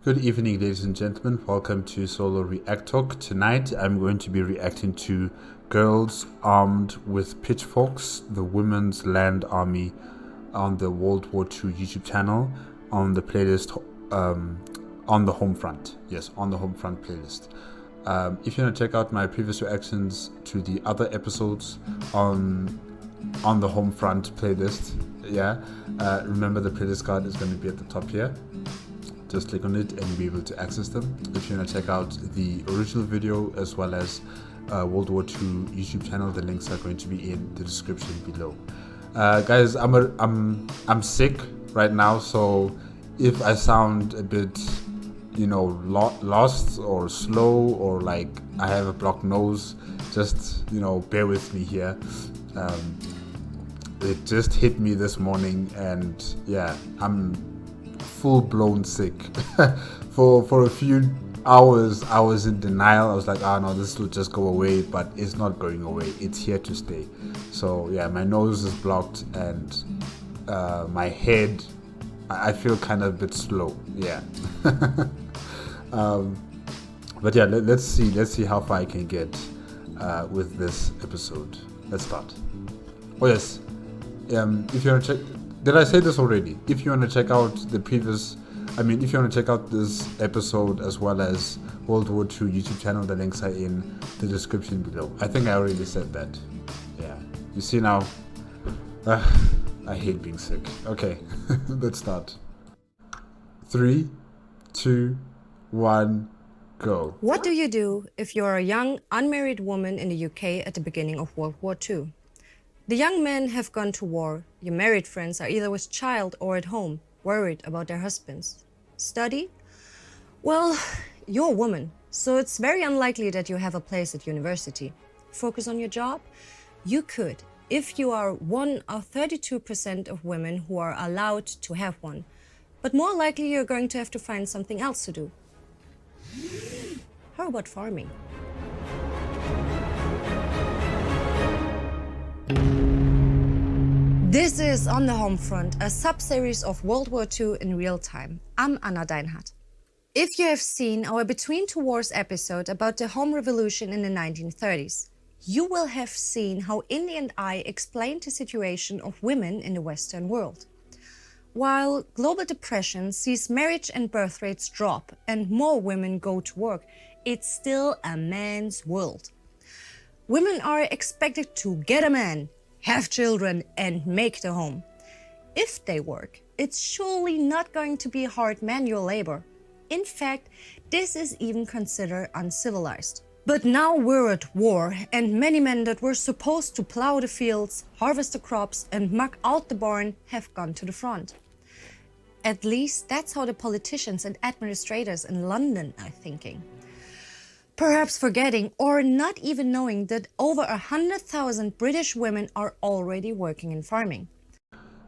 Good evening, ladies and gentlemen. Welcome to Solo ReacTalk. Tonight, I'm going to be reacting to Girls Armed with Pitchforks, the Women's Land Army, on the World War II YouTube channel, on the playlist, on the Homefront. Yes, on the Homefront playlist. If you want to check out my previous reactions to the other episodes on the Homefront playlist, remember the playlist card is going to be at the top here. Just click on it and you'll be able to access them. If you want to check out the original video as well as World War II YouTube channel, the links are going to be in the description below. Guys, I'm sick right now, so if I sound a bit, lost or slow or like I have a blocked nose, just bear with me here. It just hit me this morning, and yeah, I'm full-blown sick. for a few hours I was in denial. I was like, oh no, this will just go away, but it's not going away. It's here to stay. So yeah, my nose is blocked, and my head, I feel kind of a bit slow. Yeah. But yeah, let's see how far I can get with this episode. Let's start. Oh yes, if you want to check, did I say this already? If you want to check out the previous, if you want to check out this episode as well as World War II YouTube channel, the links are in the description below. I think I already said that. Yeah. You see now, I hate being sick. Okay, let's start. 3, 2, 1, go. What do you do if you're a young, unmarried woman in the UK at the beginning of World War II? The young men have gone to war. Your married friends are either with child or at home, worried about their husbands. Study? Well, you're a woman, so it's very unlikely that you have a place at university. Focus on your job? You could, if you are one of 32% of women who are allowed to have one. But more likely you're going to have to find something else to do. How about farming? This is On the Homefront, a sub-series of World War II in real time. I'm Deinhard. If you have seen our Between Two Wars episode about the Home Revolution in the 1930s, you will have seen how Indy and I explained the situation of women in the Western world. While global depression sees marriage and birth rates drop and more women go to work, it's still a man's world. Women are expected to get a man, have children, and make the home. If they work, it's surely not going to be hard manual labor. In fact, this is even considered uncivilized. But now we're at war, and many men that were supposed to plow the fields, harvest the crops, and muck out the barn have gone to the front. At least that's how the politicians and administrators in London are thinking. Perhaps forgetting or not even knowing that over 100,000 British women are already working in farming.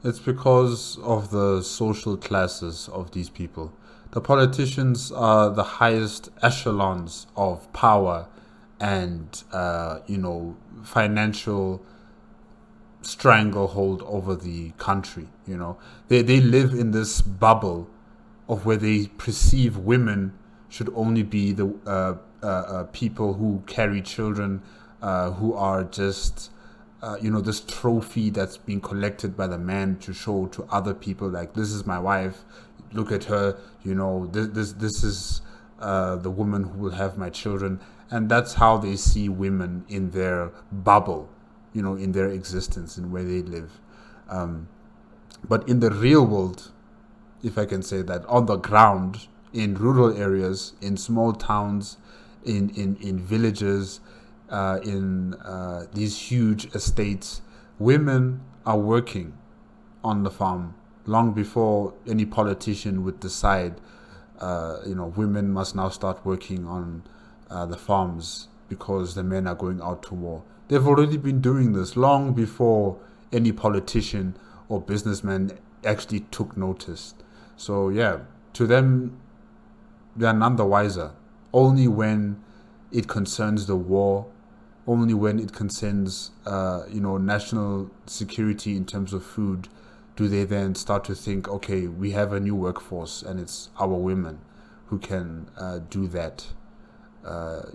It's because of the social classes of these people. The politicians are the highest echelons of power and, financial stranglehold over the country. They live in this bubble of where they perceive women should only be the people who carry children, who are just this trophy that's being collected by the man to show to other people, like, this is my wife, look at her, this is the woman who will have my children. And that's how they see women in their bubble, in their existence and where they live. But in the real world, if I can say that, on the ground, in rural areas, in small towns, in villages, in these huge estates, women are working on the farm long before any politician would decide, women must now start working on the farms because the men are going out to war. They've already been doing this long before any politician or businessman actually took notice. So yeah, to them, they are none the wiser. Only when it concerns the war, only when it concerns, national security in terms of food, do they then start to think, okay, we have a new workforce and it's our women. who can do that,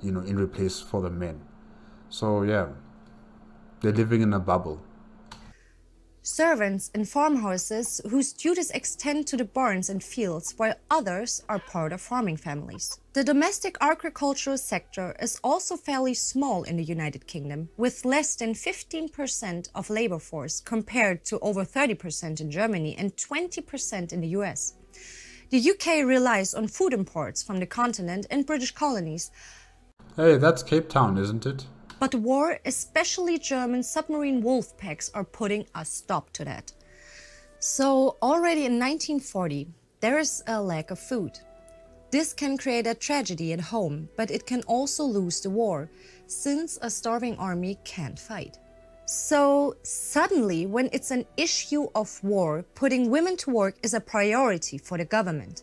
in replace for the men. So yeah, they're living in a bubble. Servants in farmhouses whose duties extend to the barns and fields, while others are part of farming families. The domestic agricultural sector is also fairly small in the United Kingdom, with less than 15% of labor force compared to over 30% in Germany and 20% in the US. The UK relies on food imports from the continent and British colonies. Hey, that's Cape Town, isn't it? But the war, especially German submarine wolf packs, are putting a stop to that. So already in 1940, there is a lack of food. This can create a tragedy at home, but it can also lose the war, since a starving army can't fight. So suddenly, when it's an issue of war, putting women to work is a priority for the government.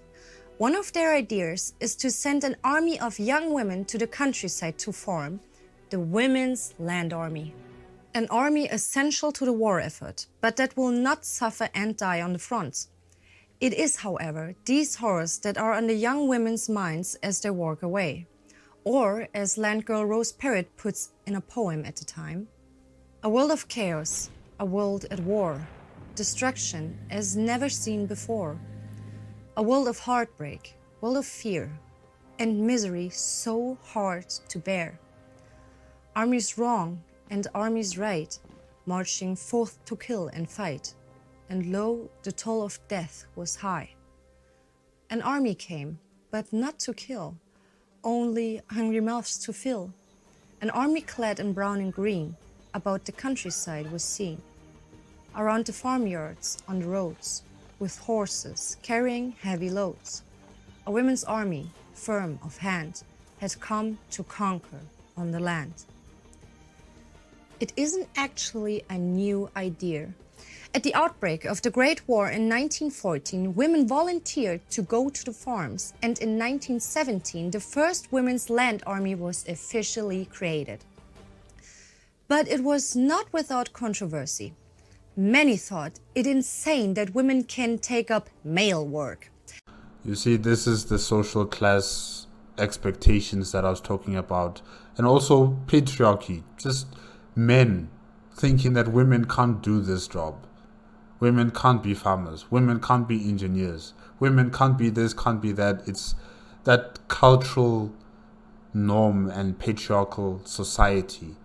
One of their ideas is to send an army of young women to the countryside to farm, the Women's Land Army. An army essential to the war effort, but that will not suffer and die on the front. It is, however, these horrors that are on the young women's minds as they walk away. Or, as landgirl Rose Parrott puts in a poem at the time, a world of chaos, a world at war, destruction as never seen before. A world of heartbreak, world of fear, and misery so hard to bear. Armies wrong and armies right, marching forth to kill and fight, and lo, the toll of death was high. An army came, but not to kill, only hungry mouths to fill. An army clad in brown and green, about the countryside was seen. Around the farmyards, on the roads, with horses carrying heavy loads. A women's army, firm of hand, had come to conquer on the land. It isn't actually a new idea. At the outbreak of the Great War in 1914, women volunteered to go to the farms, and in 1917, the first Women's Land Army was officially created. But it was not without controversy. Many thought it insane that women can take up male work. You see, this is the social class expectations that I was talking about, and also patriarchy, just men thinking that women can't do this job. Women can't be farmers. Women can't be engineers. Women can't be this, can't be that. It's that cultural norm and patriarchal society,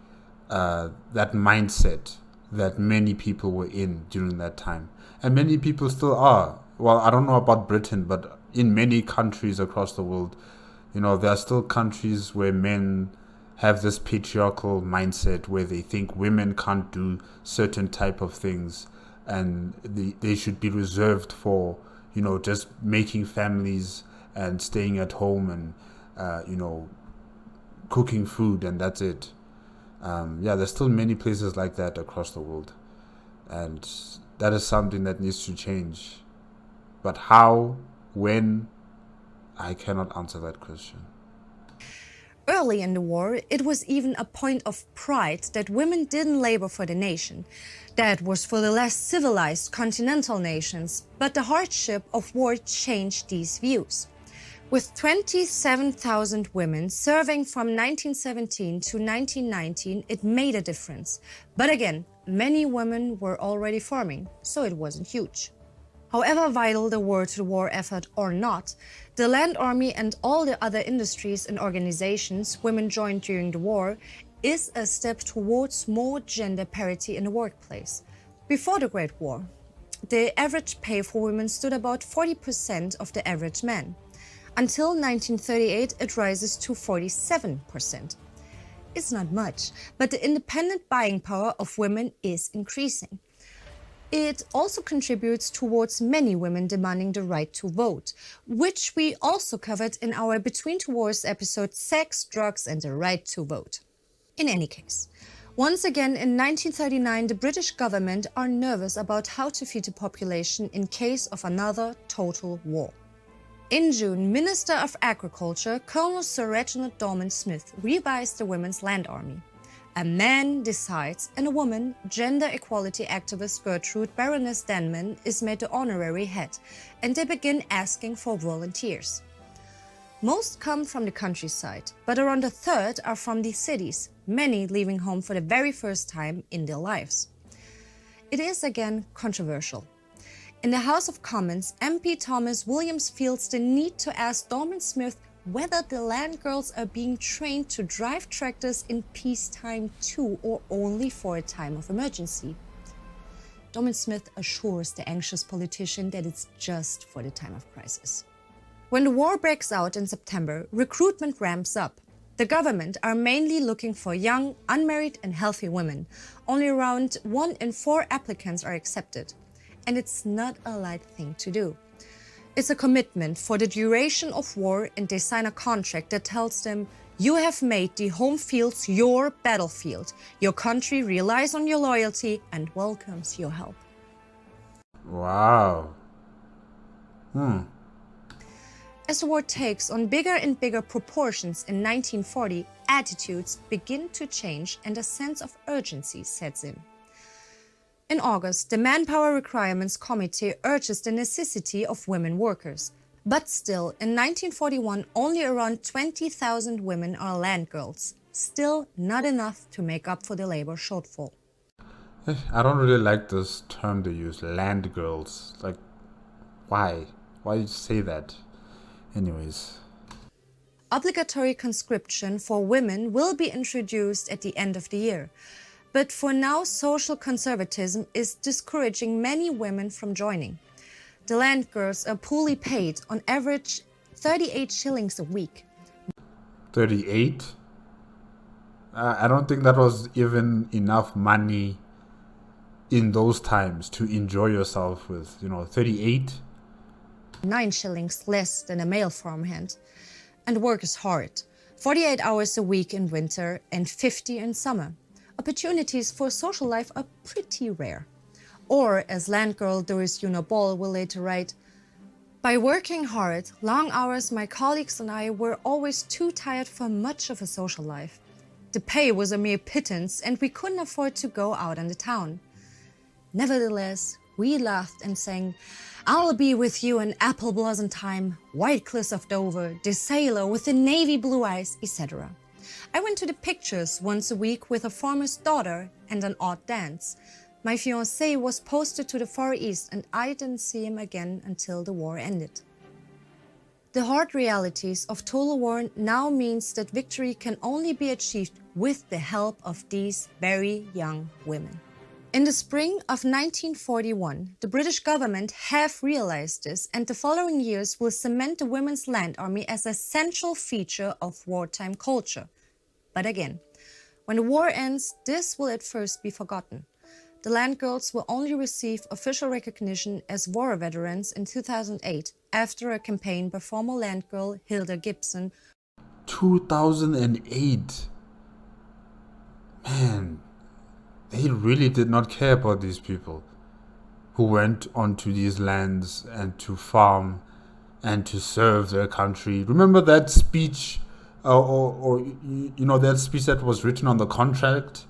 that mindset that many people were in during that time. And many people still are. Well, I don't know about Britain, but in many countries across the world, there are still countries where men have this patriarchal mindset where they think women can't do certain type of things, and they should be reserved for, just making families and staying at home and, cooking food, and that's it. There's still many places like that across the world, and that is something that needs to change. But how, when, I cannot answer that question. Early in the war, it was even a point of pride that women didn't labor for the nation. That was for the less civilized continental nations, but the hardship of war changed these views. With 27,000 women serving from 1917 to 1919, it made a difference. But again, many women were already farming, so it wasn't huge. However vital the war to the war effort or not, the Land Army and all the other industries and organizations women joined during the war is a step towards more gender parity in the workplace. Before the Great War, the average pay for women stood about 40% of the average man. Until 1938, it rises to 47%. It's not much, but the independent buying power of women is increasing. It also contributes towards many women demanding the right to vote, which we also covered in our Between Two Wars episode Sex, Drugs and the Right to Vote. In any case, once again in 1939 the British government are nervous about how to feed the population in case of another total war. In June, Minister of Agriculture, Colonel Sir Reginald Dorman Smith, revised the Women's Land Army. A man decides, and a woman, gender equality activist Gertrude Baroness Denman, is made the honorary head, and they begin asking for volunteers. Most come from the countryside, but around a third are from the cities, many leaving home for the very first time in their lives. It is again controversial. In the House of Commons, MP Thomas Williams feels the need to ask Dorman Smith whether the land girls are being trained to drive tractors in peacetime too, or only for a time of emergency. Dorman Smith assures the anxious politician that it's just for the time of crisis. When the war breaks out in September, recruitment ramps up. The government are mainly looking for young, unmarried and healthy women. Only around 1 in 4 applicants are accepted. And it's not a light thing to do. It's a commitment for the duration of war, and they sign a contract that tells them, you have made the home fields your battlefield. Your country relies on your loyalty and welcomes your help. Wow. As the war takes on bigger and bigger proportions in 1940, attitudes begin to change and a sense of urgency sets in. In August, the Manpower Requirements Committee urges the necessity of women workers. But still, in 1941, only around 20,000 women are land girls. Still not enough to make up for the labor shortfall. I don't really like this term they use, land girls. Like, why? Why did you say that? Anyways. Obligatory conscription for women will be introduced at the end of the year. But for now, social conservatism is discouraging many women from joining. The land girls are poorly paid, on average 38 shillings a week. 38? I don't think that was even enough money in those times to enjoy yourself with, 38? 9 shillings less than a male farmhand. And work is hard. 48 hours a week in winter and 50 in summer. Opportunities for social life are pretty rare. Or, as land girl Doris Una Ball will later write, by working hard, long hours, my colleagues and I were always too tired for much of a social life. The pay was a mere pittance and we couldn't afford to go out in the town. Nevertheless, we laughed and sang, I'll be with you in apple blossom time, White Cliffs of Dover, the sailor with the navy blue eyes, etc. I went to the pictures once a week with a farmer's daughter and an odd dance. My fiancé was posted to the Far East and I didn't see him again until the war ended. The hard realities of total war now means that victory can only be achieved with the help of these very young women. In the spring of 1941, the British government have realized this, and the following years will cement the Women's Land Army as a central feature of wartime culture. But again, when the war ends, this will at first be forgotten. The land girls will only receive official recognition as war veterans in 2008 after a campaign by former land girl Hilda Gibson. 2008? Man, they really did not care about these people who went onto these lands and to farm and to serve their country. Remember that speech, that speech that was written on the contract,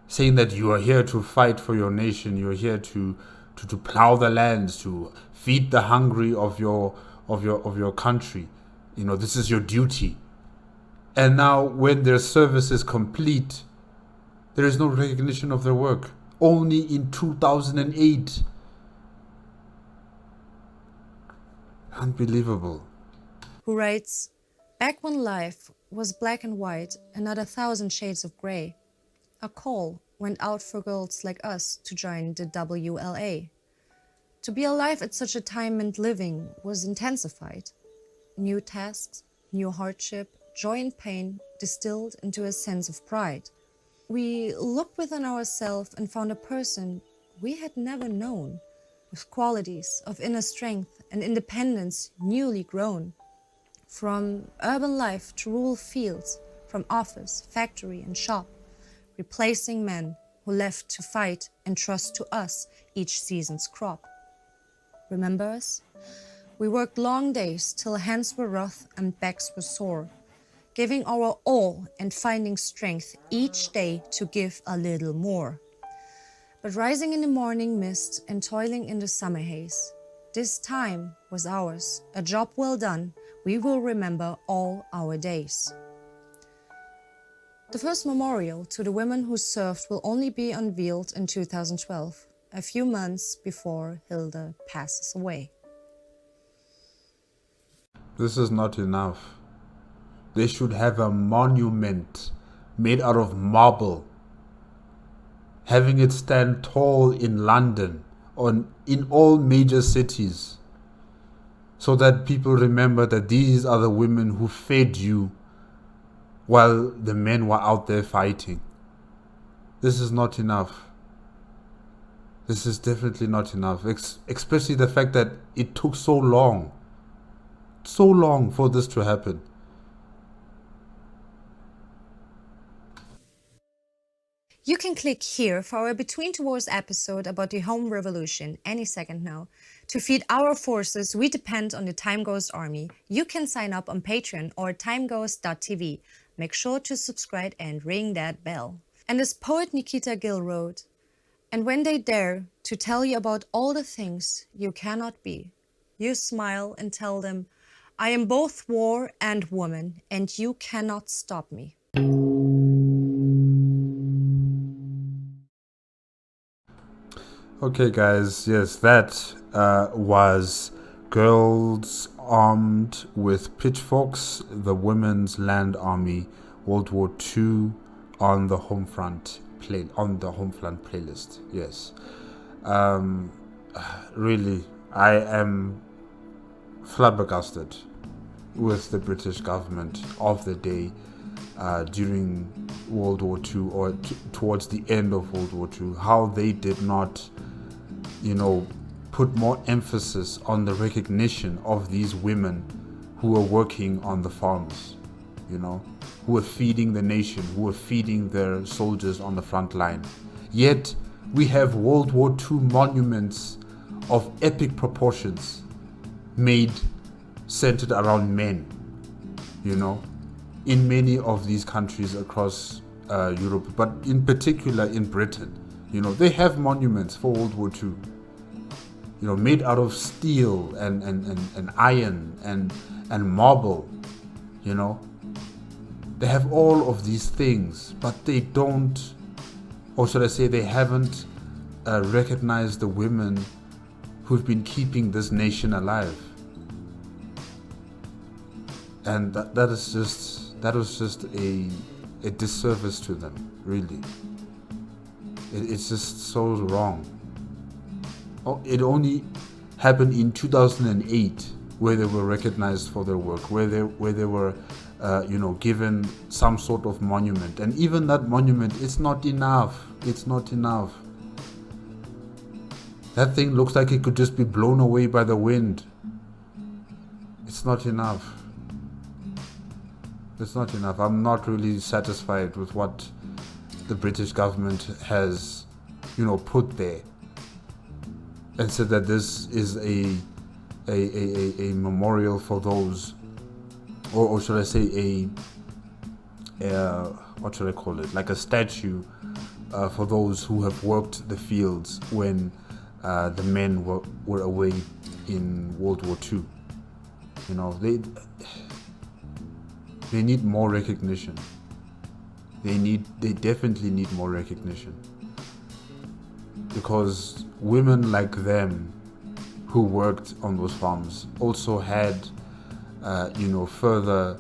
saying that you are here to fight for your nation, you are here to plow the lands, to feed the hungry of your country. This is your duty. And now, when their service is complete, there is no recognition of their work. Only in 2008. Unbelievable. Who writes, back when life was black and white and not 1,000 shades of grey, a call went out for girls like us to join the WLA. To be alive at such a time meant living was intensified. New tasks, new hardship, joy and pain distilled into a sense of pride. We looked within ourselves and found a person we had never known, with qualities of inner strength and independence newly grown. From urban life to rural fields, from office, factory and shop, replacing men who left to fight and trust to us each season's crop. Remember us? We worked long days till hands were rough and backs were sore, giving our all and finding strength each day to give a little more. But rising in the morning mist and toiling in the summer haze, this time was ours, a job well done, we will remember all our days. The first memorial to the women who served will only be unveiled in 2012, a few months before Hilda passes away. This is not enough. They should have a monument made out of marble, having it stand tall in London or in all major cities, so that people remember that these are the women who fed you while the men were out there fighting. This is not enough. This is definitely not enough, especially the fact that it took so long for this to happen. You can click here for our Between Two Wars episode about the Home Revolution any second now. To feed our forces, we depend on the Time Ghost army. You can sign up on Patreon or timeghost.tv. Make sure to subscribe and ring that bell. And as poet Nikita Gill wrote, "And when they dare to tell you about all the things you cannot be, you smile and tell them, I am both war and woman, and you cannot stop me." Okay, guys, yes, that was Girls Armed with Pitchforks, the Women's Land Army, World War II on the Homefront playlist. Yes, really, I am flabbergasted with the British government of the day during World War II or towards the end of World War II, how they did not, put more emphasis on the recognition of these women who were working on the farms, who were feeding the nation, who were feeding their soldiers on the front line. Yet we have World War II monuments of epic proportions made centered around men, in many of these countries across Europe, but in particular in Britain. They have monuments for World War II, made out of steel and iron and marble. They have all of these things, but they don't, or should I say they haven't recognized the women who've been keeping this nation alive. And that was just a disservice to them, really. It's just so wrong. It only happened in 2008 where they were recognized for their work, where they were given some sort of monument. And even that monument, it's not enough. It's not enough. That thing looks like it could just be blown away by the wind. It's not enough. It's not enough. I'm not really satisfied with what the British government has, put there, and said that this is a memorial for those, or should I say what should I call it? Like a statue for those who have worked the fields when the men were away in World War II. They need more recognition. They definitely need more recognition. Because women like them who worked on those farms also had, further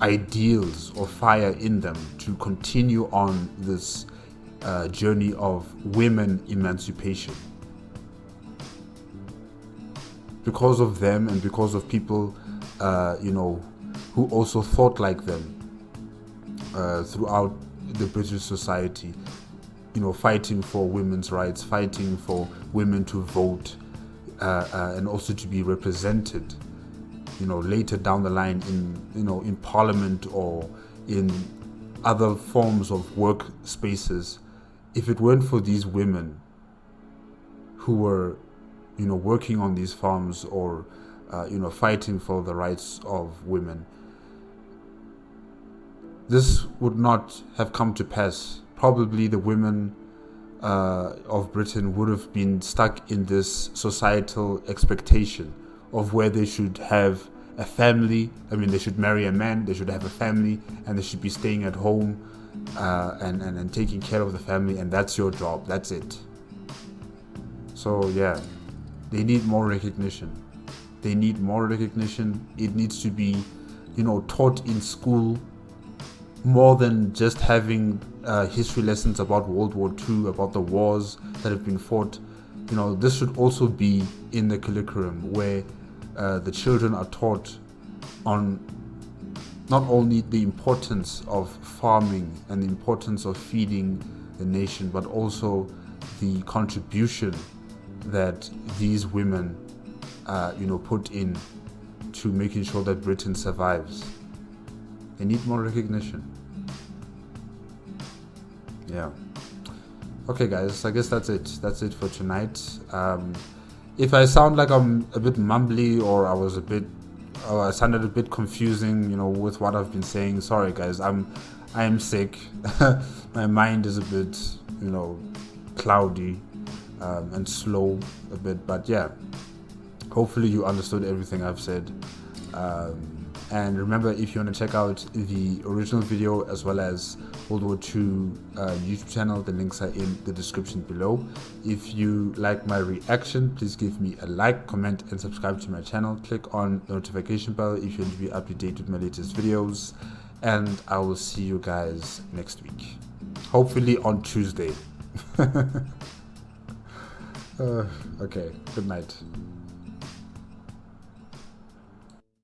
ideals or fire in them to continue on this journey of women emancipation. Because of them and because of people, who also thought like them throughout the British society, fighting for women's rights, fighting for women to vote and also to be represented, later down the line in Parliament or in other forms of work spaces. If it weren't for these women who were, working on these farms or, fighting for the rights of women, this would not have come to pass. Probably the women of Britain would have been stuck in this societal expectation of where they should have a family. I mean, they should marry a man, they should have a family, and they should be staying at home and taking care of the family, and that's your job, that's it. So yeah, they need more recognition. They need more recognition. It needs to be, taught in school, more than just having history lessons about World War II, about the wars that have been fought. This should also be in the curriculum, where the children are taught on not only the importance of farming and the importance of feeding the nation, but also the contribution that these women put in to making sure that Britain survives. They need more recognition. Yeah. Okay, guys, I guess that's it. That's it for tonight. If I sound like I'm a bit mumbly, or I sounded a bit confusing, with what I've been saying, sorry, guys. I am sick. My mind is a bit, cloudy and slow a bit. But yeah, hopefully you understood everything I've said. And remember, if you want to check out the original video as well as World War II YouTube channel, the links are in the description below. If you like my reaction, please give me a like, comment, and subscribe to my channel. Click on the notification bell if you want to be up to date with my latest videos. And I will see you guys next week. Hopefully on Tuesday. Okay, good night.